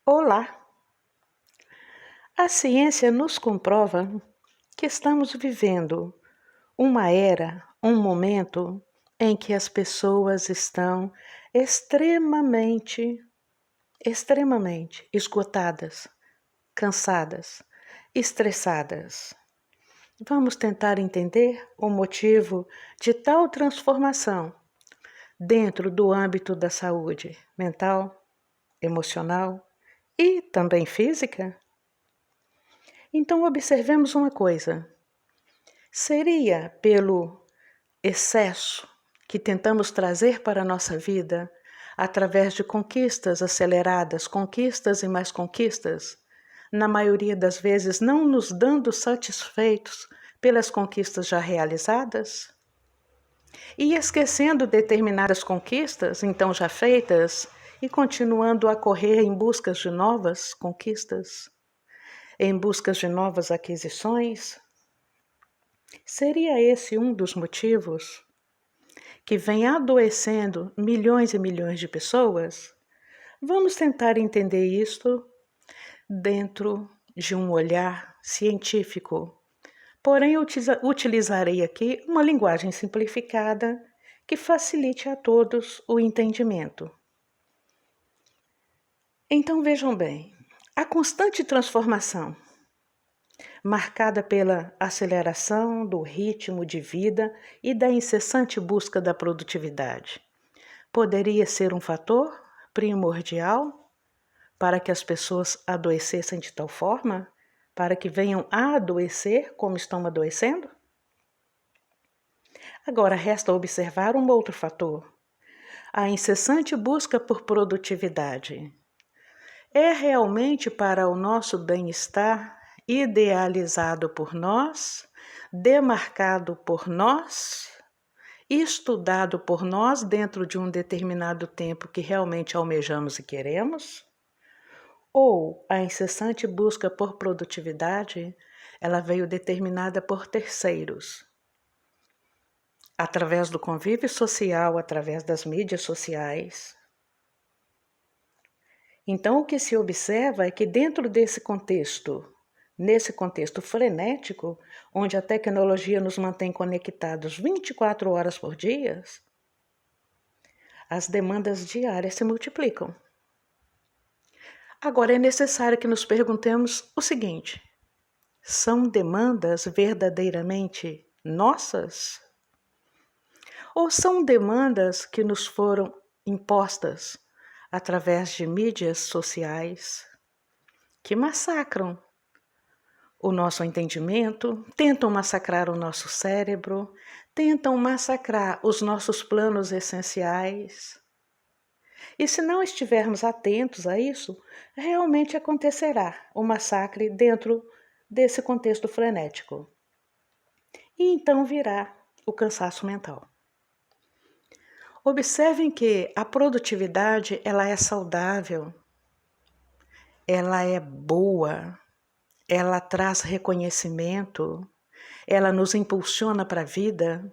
Olá! A ciência nos comprova que estamos vivendo uma era, um momento em que as pessoas estão extremamente esgotadas, cansadas, estressadas. Vamos tentar entender o motivo de tal transformação dentro do âmbito da saúde mental, emocional e também física? Então, observemos uma coisa: seria pelo excesso que tentamos trazer para a nossa vida através de conquistas aceleradas, conquistas e mais conquistas, na maioria das vezes não nos dando satisfeitos pelas conquistas já realizadas? E esquecendo determinadas conquistas, então já feitas, e continuando a correr em busca de novas conquistas, em busca de novas aquisições? Seria esse um dos motivos que vem adoecendo milhões e milhões de pessoas? Vamos tentar entender isto dentro de um olhar científico. Porém, eu utilizarei aqui uma linguagem simplificada que facilite a todos o entendimento. Então vejam bem, a constante transformação, marcada pela aceleração do ritmo de vida e da incessante busca da produtividade, poderia ser um fator primordial para que as pessoas adoecessem de tal forma, para que venham a adoecer como estão adoecendo? Agora resta observar um outro fator: a incessante busca por produtividade. É realmente para o nosso bem-estar, idealizado por nós, demarcado por nós, estudado por nós dentro de um determinado tempo que realmente almejamos e queremos? Ou a incessante busca por produtividade, ela veio determinada por terceiros, através do convívio social, através das mídias sociais? Então, o que se observa é que dentro nesse contexto frenético, onde a tecnologia nos mantém conectados 24 horas por dia, as demandas diárias se multiplicam. Agora, é necessário que nos perguntemos o seguinte: são demandas verdadeiramente nossas? Ou são demandas que nos foram impostas através de mídias sociais que massacram o nosso entendimento, tentam massacrar o nosso cérebro, tentam massacrar os nossos planos essenciais? E se não estivermos atentos a isso, realmente acontecerá o massacre dentro desse contexto frenético. E então virá o cansaço mental. Observem que a produtividade, ela é saudável, ela é boa, ela traz reconhecimento, ela nos impulsiona para a vida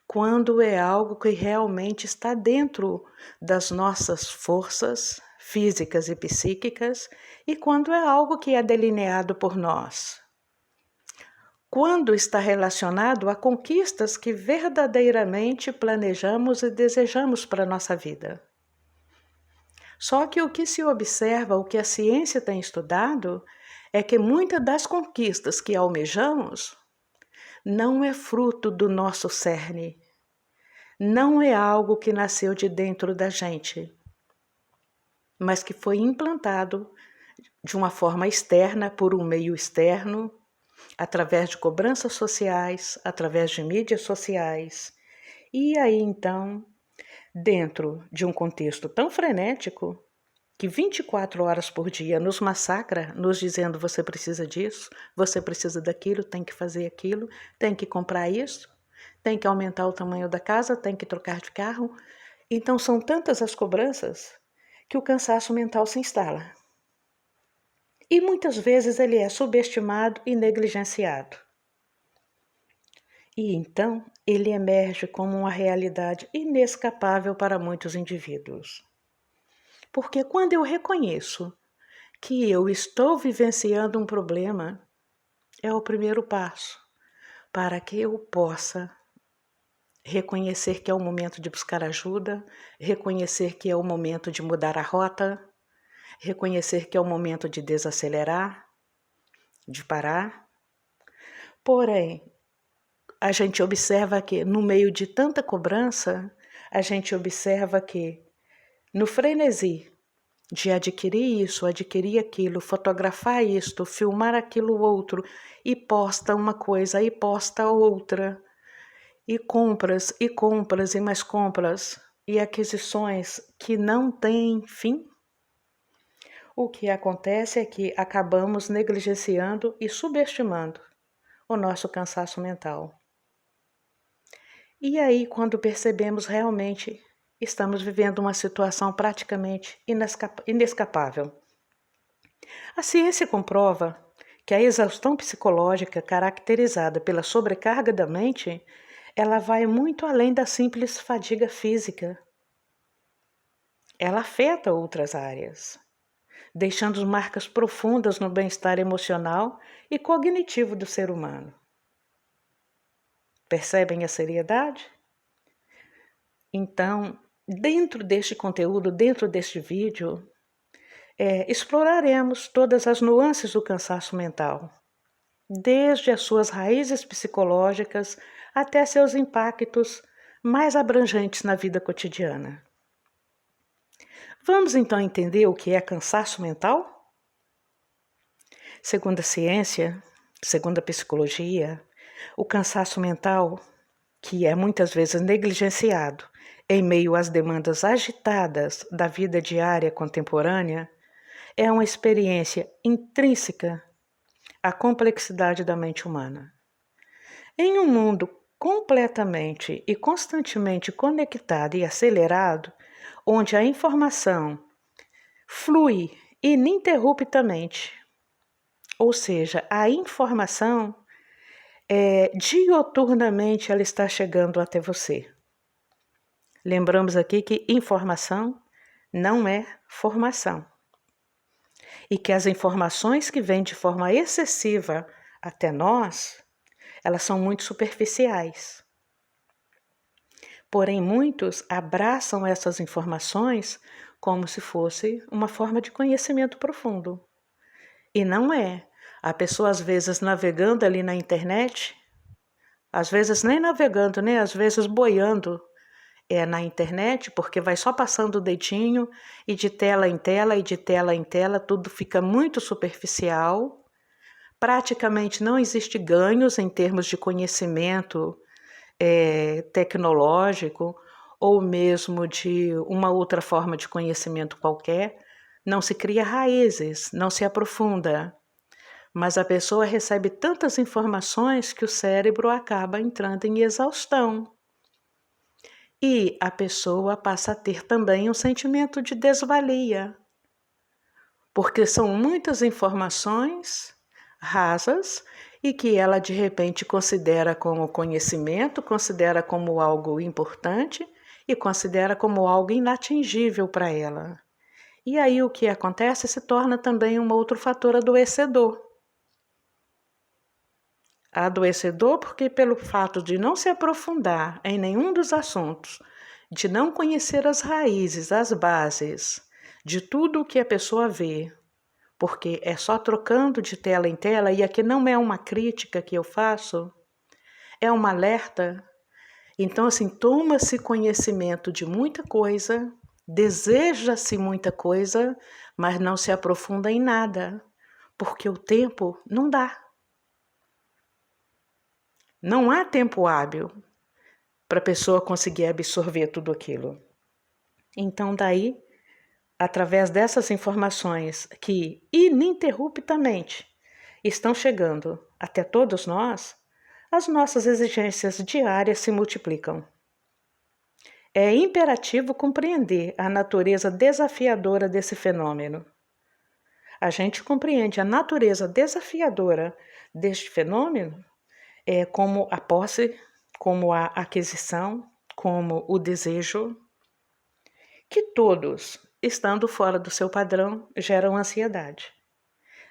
quando é algo que realmente está dentro das nossas forças físicas e psíquicas e quando é algo que é delineado por nós. Quando está relacionado a conquistas que verdadeiramente planejamos e desejamos para a nossa vida. Só que o que se observa, o que a ciência tem estudado, é que muitas das conquistas que almejamos não é fruto do nosso cerne, não é algo que nasceu de dentro da gente, mas que foi implantado de uma forma externa, por um meio externo, através de cobranças sociais, através de mídias sociais. E aí, então, dentro de um contexto tão frenético, que 24 horas por dia nos massacra, nos dizendo: você precisa disso, você precisa daquilo, tem que fazer aquilo, tem que comprar isso, tem que aumentar o tamanho da casa, tem que trocar de carro. Então, são tantas as cobranças que o cansaço mental se instala. E muitas vezes ele é subestimado e negligenciado. E então ele emerge como uma realidade inescapável para muitos indivíduos. Porque quando eu reconheço que eu estou vivenciando um problema é o primeiro passo para que eu possa reconhecer que é o momento de buscar ajuda, reconhecer que é o momento de mudar a rota, reconhecer que é o momento de desacelerar, de parar. Porém, a gente observa que no meio de tanta cobrança, a gente observa que no frenesi de adquirir isso, adquirir aquilo, fotografar isto, filmar aquilo outro, e posta uma coisa, e posta outra, e compras, e mais compras, e aquisições que não têm fim, o que acontece é que acabamos negligenciando e subestimando o nosso cansaço mental. E aí, quando percebemos realmente, estamos vivendo uma situação praticamente inescapável. A ciência comprova que a exaustão psicológica caracterizada pela sobrecarga da mente, ela vai muito além da simples fadiga física. Ela afeta outras áreas, deixando marcas profundas no bem-estar emocional e cognitivo do ser humano. Percebem a seriedade? Então, dentro deste conteúdo, dentro deste vídeo, exploraremos todas as nuances do cansaço mental, desde as suas raízes psicológicas até seus impactos mais abrangentes na vida cotidiana. Vamos então entender o que é cansaço mental? Segundo a ciência, segundo a psicologia, o cansaço mental, que é muitas vezes negligenciado em meio às demandas agitadas da vida diária contemporânea, é uma experiência intrínseca à complexidade da mente humana. Em um mundo completamente e constantemente conectado e acelerado, onde a informação flui ininterruptamente, ou seja, a informação dioturnamente ela está chegando até você. Lembramos aqui que informação não é formação. E que as informações que vêm de forma excessiva até nós, elas são muito superficiais. Porém, muitos abraçam essas informações como se fosse uma forma de conhecimento profundo. E não é. A pessoa, às vezes, navegando ali na internet, às vezes nem navegando, né? Às vezes boiando na internet, porque vai só passando o dedinho e de tela em tela e de tela em tela, tudo fica muito superficial. Praticamente não existe ganhos em termos de conhecimento tecnológico ou mesmo de uma outra forma de conhecimento qualquer. Não se cria raízes, não se aprofunda. Mas a pessoa recebe tantas informações que o cérebro acaba entrando em exaustão. E a pessoa passa a ter também um sentimento de desvalia, porque são muitas informações rasas e que ela de repente considera como conhecimento, considera como algo importante e considera como algo inatingível para ela. E aí o que acontece se torna também um outro fator adoecedor. Adoecedor porque pelo fato de não se aprofundar em nenhum dos assuntos, de não conhecer as raízes, as bases de tudo o que a pessoa vê, porque é só trocando de tela em tela, e aqui não é uma crítica que eu faço, é um alerta. Então, assim, toma-se conhecimento de muita coisa, deseja-se muita coisa, mas não se aprofunda em nada, porque o tempo não dá. Não há tempo hábil para a pessoa conseguir absorver tudo aquilo. Então, daí, através dessas informações que ininterruptamente estão chegando até todos nós, as nossas exigências diárias se multiplicam. É imperativo compreender a natureza desafiadora desse fenômeno. A gente compreende a natureza desafiadora deste fenômeno como a posse, como a aquisição, como o desejo, que todos, estando fora do seu padrão, geram ansiedade.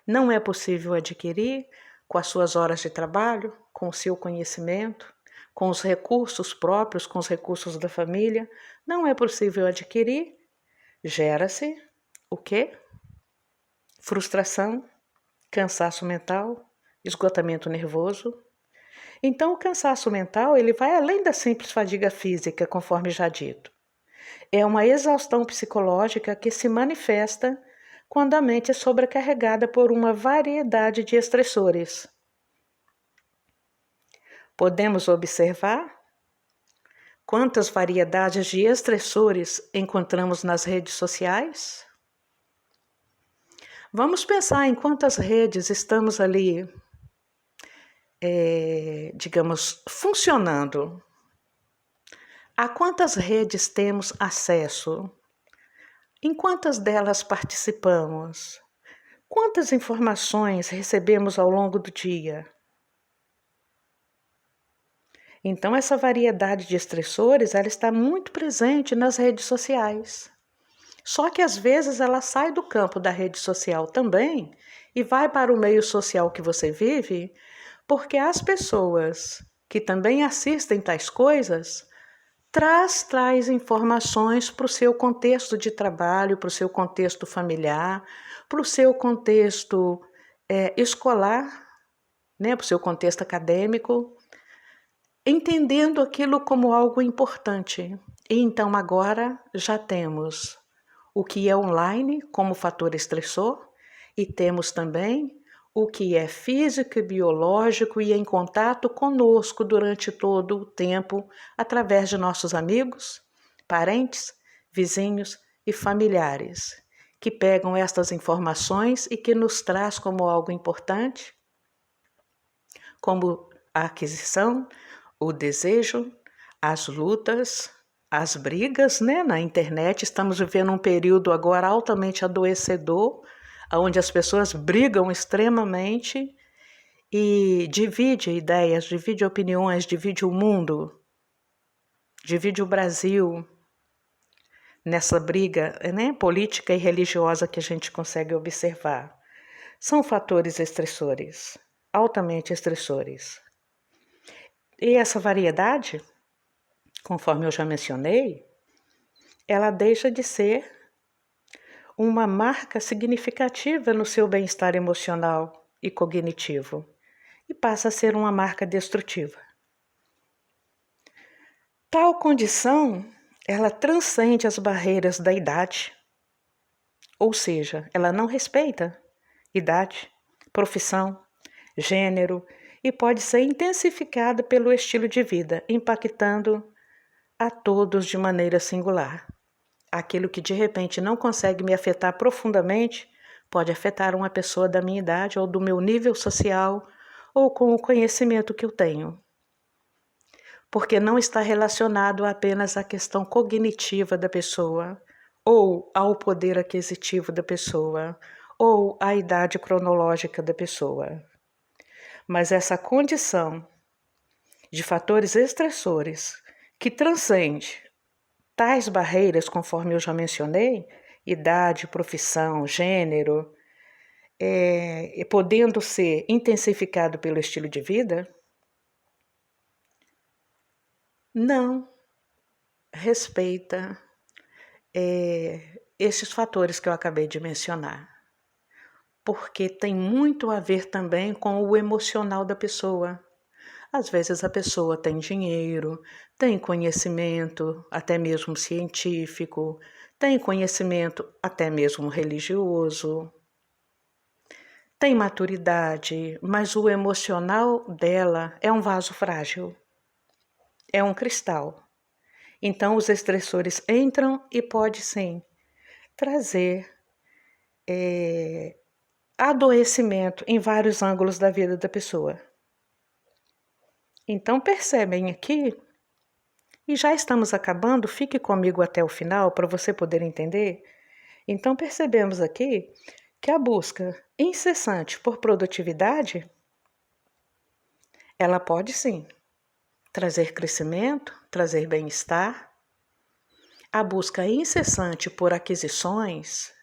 não é possível adquirir com as suas horas de trabalho, com o seu conhecimento, com os recursos próprios, com os recursos da família, não é possível adquirir, gera-se o quê? Frustração, cansaço mental, esgotamento nervoso. Então, o cansaço mental ele vai além da simples fadiga física, conforme já dito. É uma exaustão psicológica que se manifesta quando a mente é sobrecarregada por uma variedade de estressores. Podemos observar quantas variedades de estressores encontramos nas redes sociais? Vamos pensar em quantas redes estamos ali, digamos, funcionando. A quantas redes temos acesso? Em quantas delas participamos? Quantas informações recebemos ao longo do dia? Então, essa variedade de estressores, ela está muito presente nas redes sociais. Só que, às vezes, ela sai do campo da rede social também e vai para o meio social que você vive, porque as pessoas que também assistem tais coisas traz informações para o seu contexto de trabalho, para o seu contexto familiar, para o seu contexto escolar, né, para o seu contexto acadêmico, entendendo aquilo como algo importante. E então agora já temos o que é online como fator estressor e temos também o que é físico e biológico e em contato conosco durante todo o tempo, através de nossos amigos, parentes, vizinhos e familiares, que pegam estas informações e que nos traz como algo importante, como a aquisição, o desejo, as lutas, as brigas, né? Na internet estamos vivendo um período agora altamente adoecedor, onde as pessoas brigam extremamente e divide ideias, divide opiniões, divide o mundo, divide o Brasil nessa briga, né, política e religiosa que a gente consegue observar. São fatores estressores, altamente estressores. E essa variedade, conforme eu já mencionei, ela deixa de ser uma marca significativa no seu bem-estar emocional e cognitivo e passa a ser uma marca destrutiva. Tal condição, ela transcende as barreiras da idade, ou seja, ela não respeita idade, profissão, gênero e pode ser intensificada pelo estilo de vida, impactando a todos de maneira singular. Aquilo que de repente não consegue me afetar profundamente pode afetar uma pessoa da minha idade ou do meu nível social ou com o conhecimento que eu tenho. Porque não está relacionado apenas à questão cognitiva da pessoa, ou ao poder aquisitivo da pessoa, ou à idade cronológica da pessoa. Mas essa condição de fatores estressores que transcende tais barreiras, conforme eu já mencionei, idade, profissão, gênero, podendo ser intensificado pelo estilo de vida, não respeita esses fatores que eu acabei de mencionar, porque tem muito a ver também com o emocional da pessoa. Às vezes a pessoa tem dinheiro, tem conhecimento, até mesmo científico, tem conhecimento até mesmo religioso, tem maturidade, mas o emocional dela é um vaso frágil, é um cristal. Então os estressores entram e pode sim trazer adoecimento em vários ângulos da vida da pessoa. Então percebem aqui, e já estamos acabando, fique comigo até o final para você poder entender. Então percebemos aqui que a busca incessante por produtividade, ela pode sim trazer crescimento, trazer bem-estar. A busca incessante por aquisições,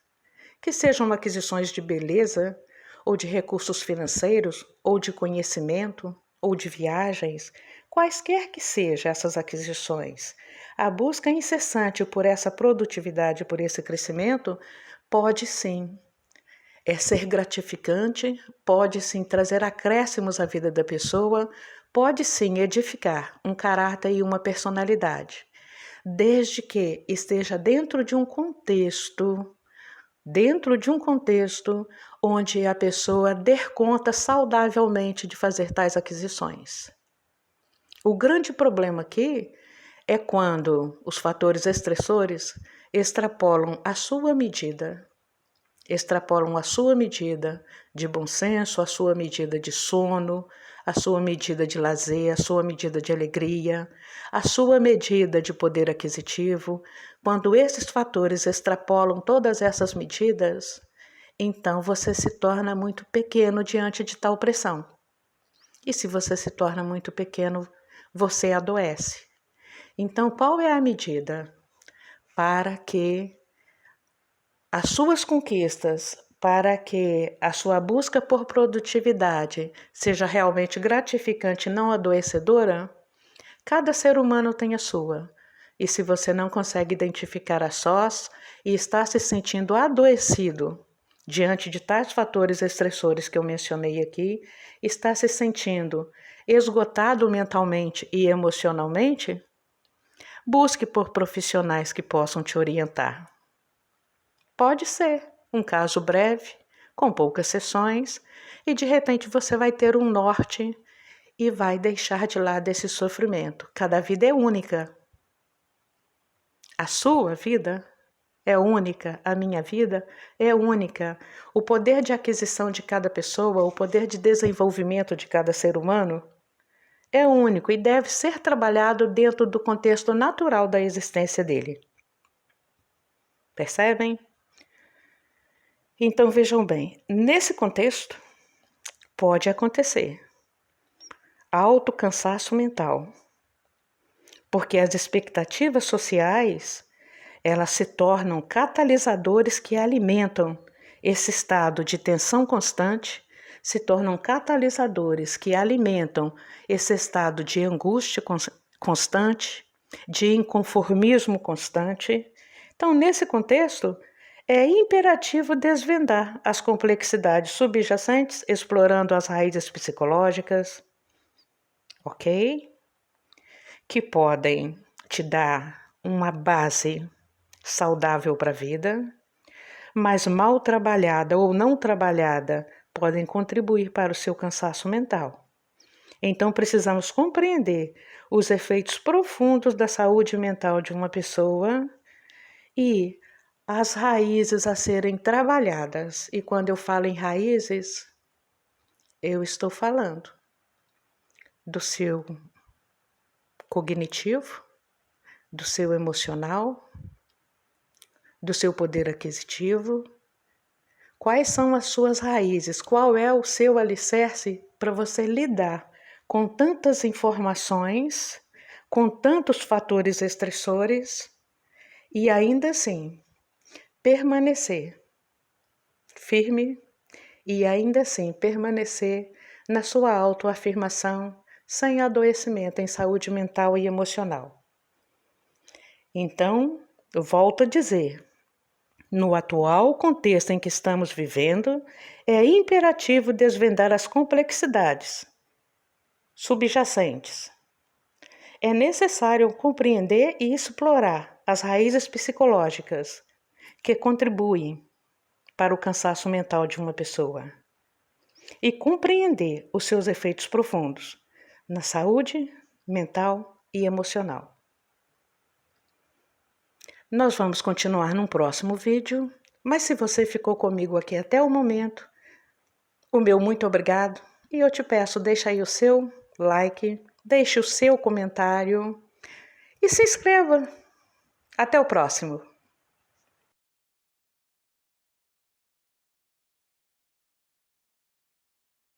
que sejam aquisições de beleza ou de recursos financeiros, ou de conhecimento, ou de viagens, quaisquer que sejam essas aquisições, a busca incessante por essa produtividade, por esse crescimento, pode sim ser gratificante, pode sim trazer acréscimos à vida da pessoa, pode sim edificar um caráter e uma personalidade, desde que esteja dentro de um contexto onde a pessoa dê conta saudavelmente de fazer tais aquisições. O grande problema aqui é quando os fatores estressores extrapolam a sua medida de bom senso, a sua medida de sono, a sua medida de lazer, a sua medida de alegria, a sua medida de poder aquisitivo. Quando esses fatores extrapolam todas essas medidas, então você se torna muito pequeno diante de tal pressão. E se você se torna muito pequeno, você adoece. Então, qual é a medida para que as suas conquistas, para que a sua busca por produtividade seja realmente gratificante e não adoecedora? Cada ser humano tem a sua. E se você não consegue identificar a sós e está se sentindo adoecido diante de tais fatores estressores que eu mencionei aqui, está se sentindo esgotado mentalmente e emocionalmente, busque por profissionais que possam te orientar. Pode ser um caso breve, com poucas sessões, e de repente você vai ter um norte e vai deixar de lado esse sofrimento. Cada vida é única. A sua vida é única, a minha vida é única. O poder de aquisição de cada pessoa, o poder de desenvolvimento de cada ser humano é único e deve ser trabalhado dentro do contexto natural da existência dele. Percebem? Então vejam bem, nesse contexto pode acontecer alto cansaço mental, porque as expectativas sociais, elas se tornam catalisadores que alimentam esse estado de tensão constante, se tornam catalisadores que alimentam esse estado de angústia constante, de inconformismo constante. Então, nesse contexto, é imperativo desvendar as complexidades subjacentes, explorando as raízes psicológicas, ok? Que podem te dar uma base saudável para a vida, mas mal trabalhada ou não trabalhada podem contribuir para o seu cansaço mental. Então, precisamos compreender os efeitos profundos da saúde mental de uma pessoa e as raízes a serem trabalhadas. E quando eu falo em raízes, eu estou falando do seu cognitivo, do seu emocional, do seu poder aquisitivo. Quais são as suas raízes? Qual é o seu alicerce para você lidar com tantas informações, com tantos fatores estressores e ainda assim permanecer firme e ainda assim permanecer na sua autoafirmação sem adoecimento em saúde mental e emocional. Então, eu volto a dizer, no atual contexto em que estamos vivendo, é imperativo desvendar as complexidades subjacentes. É necessário compreender e explorar as raízes psicológicas que contribuem para o cansaço mental de uma pessoa e compreender os seus efeitos profundos na saúde mental e emocional. Nós vamos continuar num próximo vídeo, mas se você ficou comigo aqui até o momento, o meu muito obrigado e eu te peço, deixa aí o seu like, deixe o seu comentário e se inscreva. Até o próximo!